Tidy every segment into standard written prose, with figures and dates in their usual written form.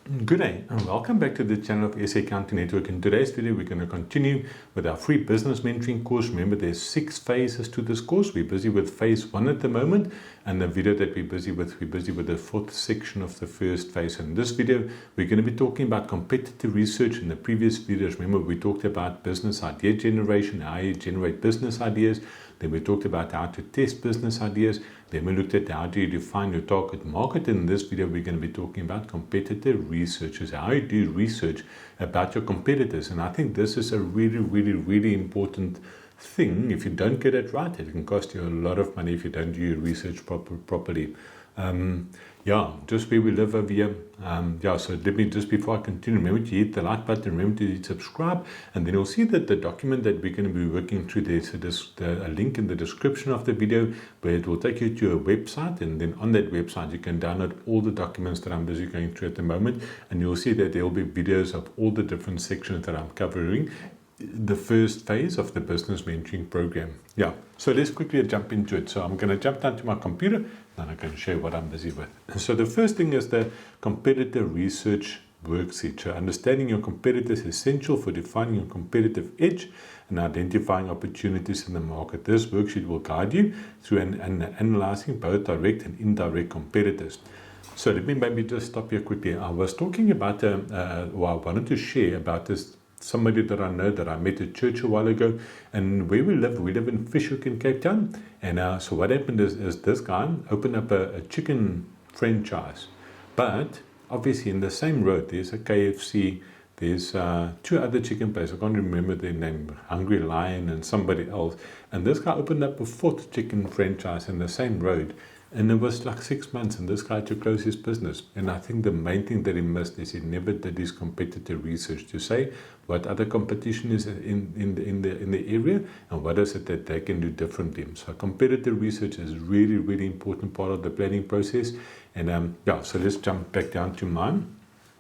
Good day and welcome back to the channel of SA Accounting Network. In today's video, we're going to continue with our free business mentoring course. Remember, there's 6 phases to this course. We're busy with phase 1 at the moment, and the video that we're busy with the 4th section of the first phase. In this video, we're going to be talking about competitor research. In the previous videos, remember, we talked about business idea generation, how you generate business ideas. Then we talked about how to test business ideas. Then we looked at how do you define your target market. In this video, we're going to be talking about competitor research, how you do research about your competitors. And I think this is a really important thing. If you don't get it right, it can cost you a lot of money if you don't do your research properly. Just where we live over here. So let me, just before I continue, remember to hit the like button, remember to hit subscribe, and then you'll see that the document that we're going to be working through, there's a link in the description of the video where it will take you to a website, and then on that website you can download all the documents that I'm busy going through at the moment, and you'll see that there will be videos of all the different sections that I'm covering the first phase of the business mentoring program. So let's quickly jump into it. So I'm going to jump down to my computer and I can show you what I'm busy with. So the first thing is the Competitor Research Worksheet. So understanding your competitors is essential for defining your competitive edge and identifying opportunities in the market. This worksheet will guide you through analyzing both direct and indirect competitors. So let me maybe just stop here quickly. I was talking about, I wanted to share about this somebody that I know that I met at church a while ago, and where we live in Fishhook in Cape Town. And so what happened is this guy opened up a chicken franchise, but obviously in the same road there's a KFC, there's 2 other chicken places, I can't remember their name, Hungry Lion and somebody else, and this guy opened up a 4th chicken franchise in the same road. And it was like 6 months, and this guy had to close his business. And I think the main thing that he missed is he never did his competitor research to say what other competition is in the area and what is it that they can do differently. So competitor research is really important part of the planning process. And so let's jump back down to mine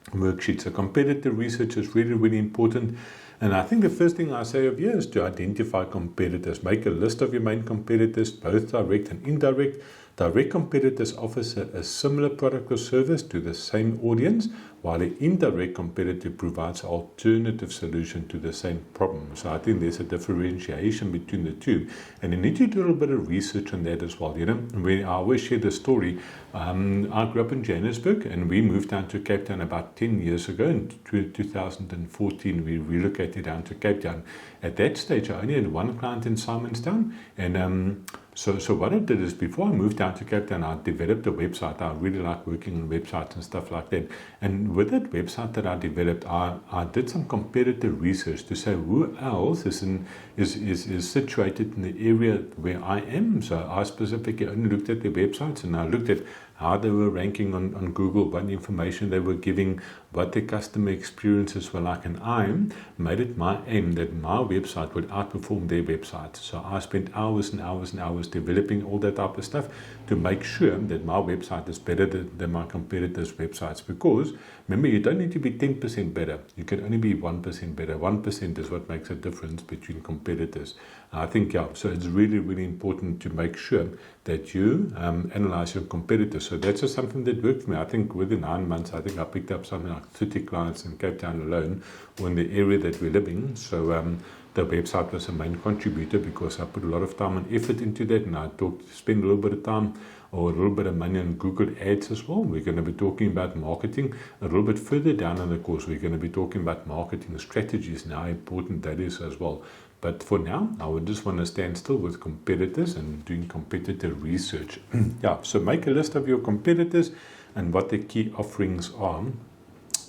worksheet. So competitor research is really important. And I think the first thing I say over here is to identify competitors. Make a list of your main competitors, both direct and indirect. Direct competitors offer a similar product or service to the same audience, while an indirect competitor provides an alternative solution to the same problem. So I think there's a differentiation between the two, and you need to do a little bit of research on that as well. When I always share the story, I grew up in Johannesburg, and we moved down to Cape Town about 10 years ago. In 2014, we relocated down to Cape Town. At that stage, I only had one client in Simonstown, and So what I did is, before I moved down to Cape Town, I developed a website. I really like working on websites and stuff like that. And with that website that I developed, I did some competitor research to say who else is situated in the area where I am. So I specifically only looked at their websites, and I looked at how they were ranking on Google, what information they were giving, what their customer experiences were like, and I made it my aim that my website would outperform their website. So I spent hours and hours developing all that type of stuff to make sure that my website is better than my competitors' websites. Because remember, you don't need to be 10% better. You can only be 1% better. 1% is what makes a difference between competitors. I think, so it's really important to make sure that you analyze your competitors. So that's just something that worked for me. I think within 9 months, I think I picked up something like 30 clients in Cape Town alone, or in the area that we live in. So the website was a main contributor because I put a lot of time and effort into that, and I spend a little bit of time or a little bit of money on Google Ads as well. We're going to be talking about marketing a little bit further down in the course. We're going to be talking about marketing strategies and how important that is as well. But for now, I would just want to stand still with competitors and doing competitor research. So make a list of your competitors and what their key offerings are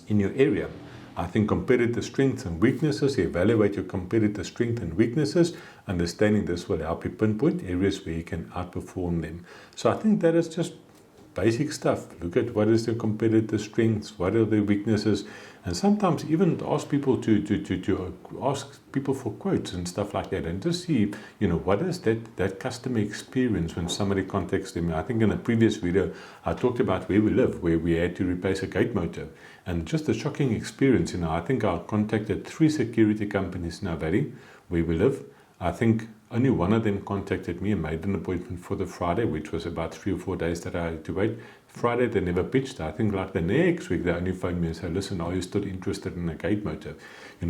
in your area. I think competitor strengths and weaknesses, evaluate your competitor strengths and weaknesses. Understanding this will help you pinpoint areas where you can outperform them. So I think that is just basic stuff. Look at what is the competitor strengths, what are their weaknesses, and sometimes even ask people to ask people for quotes and stuff like that, and just see, what is that customer experience when somebody contacts them. I think in a previous video I talked about where we live, where we had to replace a gate motor, and just a shocking experience. I think I contacted 3 security companies in our valley where we live. I think only one of them contacted me and made an appointment for the Friday, which was about 3 or 4 days that I had to wait. Friday they never pitched. I think like the next week they only phoned me and said, listen, are you still interested in a gate motor?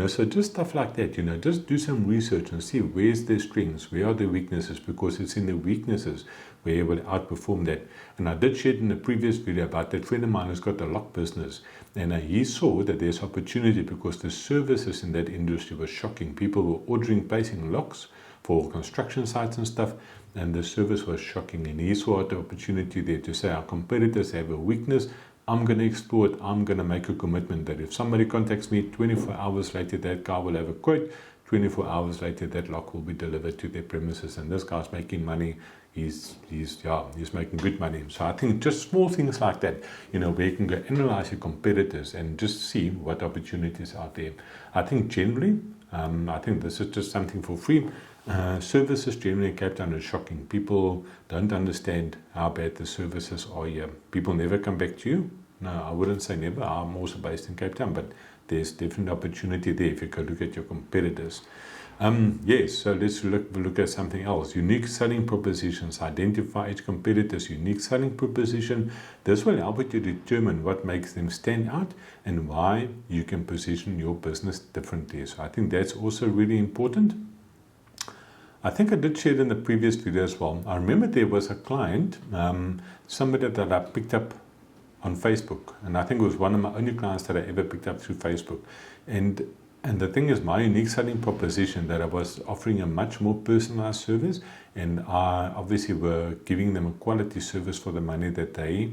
So just stuff like that, just do some research and see where's their strengths, where are their weaknesses, because it's in the weaknesses where you will outperform that. And I did share it in the previous video about that friend of mine who's got a lock business, and he saw that there's opportunity because the services in that industry were shocking. People were placing locks for construction sites and stuff, and the service was shocking, and he saw the opportunity there to say, our competitors have a weakness, I'm going to explore it, I'm going to make a commitment that if somebody contacts me 24 hours later, that guy will have a quote, 24 hours later that lock will be delivered to their premises, and this guy's making money. He's making good money. So I think just small things like that, where you can go analyze your competitors and just see what opportunities are there. I think generally, I think this is just something for free. Services generally in Cape Town are shocking. People don't understand how bad the services are here. People never come back to you. No, I wouldn't say never. I'm also based in Cape Town, but there's definitely opportunity there if you go look at your competitors. Yes, so let's look at something else. Unique selling propositions. Identify each competitor's unique selling proposition. This will help you to determine what makes them stand out and why you can position your business differently. So I think that's also really important. I think I did share it in the previous video as well. I remember there was a client, somebody that I picked up on Facebook, and I think it was one of my only clients that I ever picked up through Facebook. And the thing is, my unique selling proposition that I was offering a much more personalized service, and I obviously were giving them a quality service for the money that they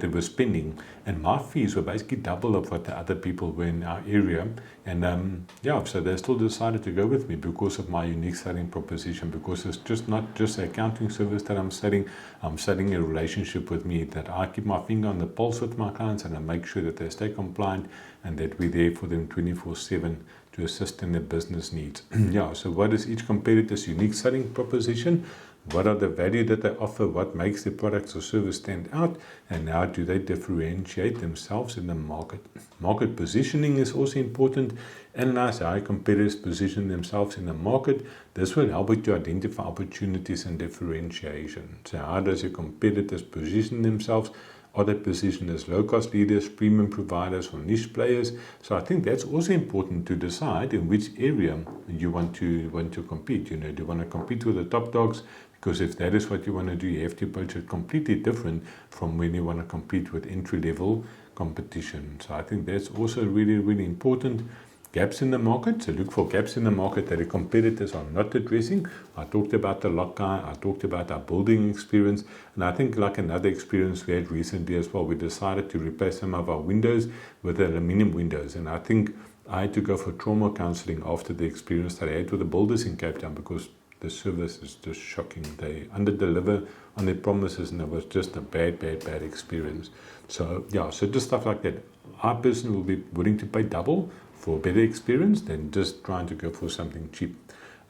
were spending, and my fees were basically double of what the other people were in our area, and so they still decided to go with me because of my unique selling proposition, because it's just not just an accounting service that I'm selling a relationship with me, that I keep my finger on the pulse with my clients and I make sure that they stay compliant and that we're there for them 24/7 to assist in their business needs. So what is each competitor's unique selling proposition? What are the value that they offer? What makes their products or service stand out? And how do they differentiate themselves in the market? Market positioning is also important. Analyze how competitors position themselves in the market. This will help you to identify opportunities and differentiation. So how does your competitors position themselves? Are they positioned as low-cost leaders, premium providers, or niche players? So I think that's also important to decide in which area you want to compete. Do you want to compete with the top dogs? Because if that is what you want to do, you have to approach it completely different from when you want to compete with entry-level competition. So I think that's also really, really important. Gaps in the market. So look for gaps in the market that the competitors are not addressing. I talked about the lock guy. I talked about our building experience. And I think like another experience we had recently as well, we decided to replace some of our windows with aluminum windows. And I think I had to go for trauma counseling after the experience that I had with the builders in Cape Town, because the service is just shocking. They under-deliver on their promises, and it was just a bad experience. So just stuff like that. Our person will be willing to pay double for a better experience than just trying to go for something cheap.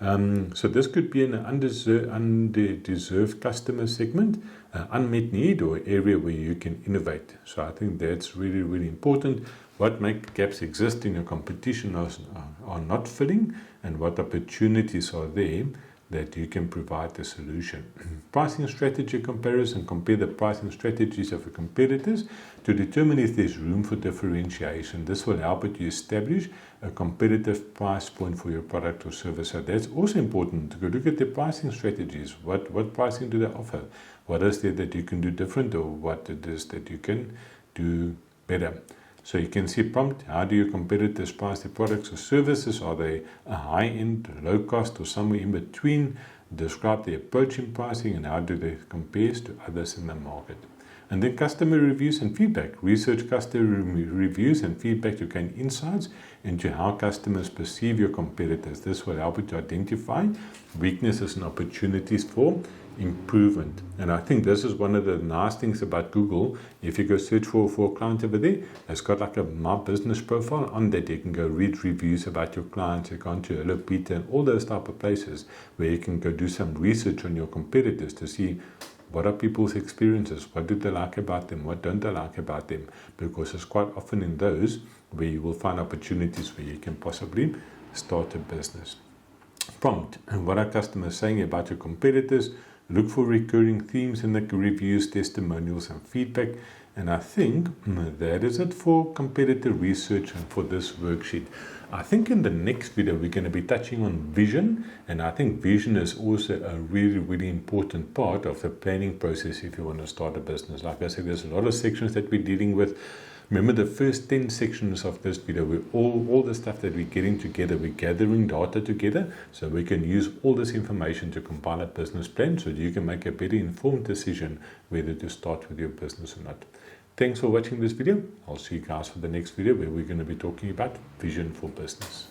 So this could be an undeserved customer segment, unmet need, or area where you can innovate. So I think that's really, really important. What make gaps exist in your competition are not filling, and what opportunities are there that you can provide the solution. Pricing strategy comparison. Compare the pricing strategies of your competitors to determine if there's room for differentiation. This will help you to establish a competitive price point for your product or service. So that's also important to go look at the pricing strategies. What pricing do they offer? What is there that you can do different, or what it is that you can do better? So you can see prompt, how do your competitors price their products or services? Are they a high-end, low-cost, or somewhere in between? Describe the approach in pricing and how do they compare to others in the market. And then customer reviews and feedback. Research customer reviews and feedback to gain insights into how customers perceive your competitors. This will help you to identify weaknesses and opportunities for improvement. And I think this is one of the nice things about Google. If you go search for a client over there, it's got like a My Business profile on that. You can go read reviews about your clients. You go on to Hello Peter and all those type of places where you can go do some research on your competitors to see what are people's experiences, what do they like about them, what don't they like about them, because it's quite often in those where you will find opportunities where you can possibly start a business. Prompt, and what are customers saying about your competitors? Look for recurring themes in the reviews, testimonials, and feedback. And I think that is it for competitor research and for this worksheet. I think in the next video we're going to be touching on vision, and I think vision is also a really important part of the planning process if you want to start a business. Like I said, there's a lot of sections that we're dealing with. Remember, the first 10 sections of this video, we all the stuff that we're getting together, we're gathering data together so we can use all this information to compile a business plan so you can make a very informed decision whether to start with your business or not. Thanks for watching this video. I'll see you guys for the next video where we're going to be talking about vision for business.